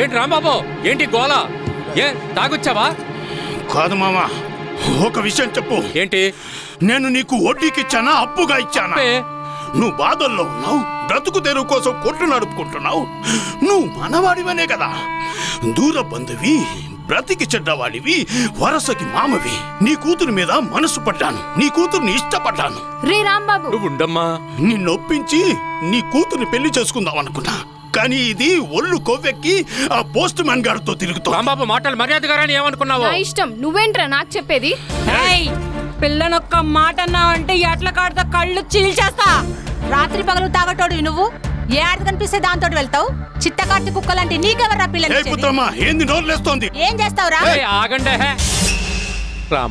ఏంటి రాంబాబు, ఏంటి గోల? ఏ తాగొచ్చావా? కాదు మామా, ఒక విషయం చెప్పు. ఏంటి? నేను నీకు వడ్డీకి ఇచ్చానా, అప్పుగా ఇచ్చానా? నువ్వు బాధల్లో ఉన్నావు, బ్రతుకు తెరువు కోసం కొట్లు నడుపుకుంటున్నావు. నువ్వు మనవాడివనే కదా. దూర బంధువి, బ్రతికి చెడ్డవాడివి, వరసకి మామవి. నీ కూతురు మీద మనసు పడ్డాను, నీ కూతుర్ని ఇష్టపడ్డాను. రే రాంబాబు, నువ్వు ఉండమ్మా. నిన్నొప్పించి నీ కూతుర్ని పెళ్లి చేసుకుందాం అనుకున్నా. కానీ ఇది ఒళ్ళు కొవ్వెక్కి ఆ పోస్ట్ మ్యాన్ గారితో తిరుగుతావు. రాంబాబు మాటలు మర్యాదగారని ఏమనుకున్నావు? నా ఇష్టం. నువ్వేంట్రా నాకు చెప్పేది? పిల్లనొక్క మాట అన్నావంటే ఎట్ల కాడతో కళ్ళు చీల్చేస్తా. రాత్రి పగలు తాగటోడు నువ్వు ఏడాది కనిపిస్తే దాంతో వెళ్తావు. చిత్తకార్తి కుక్కలంటే నీకెవర్రా పిల్లలు? ఏంది నోర్లేస్తోంది? ఏం చేస్తావురా? ఆగండి. రామ్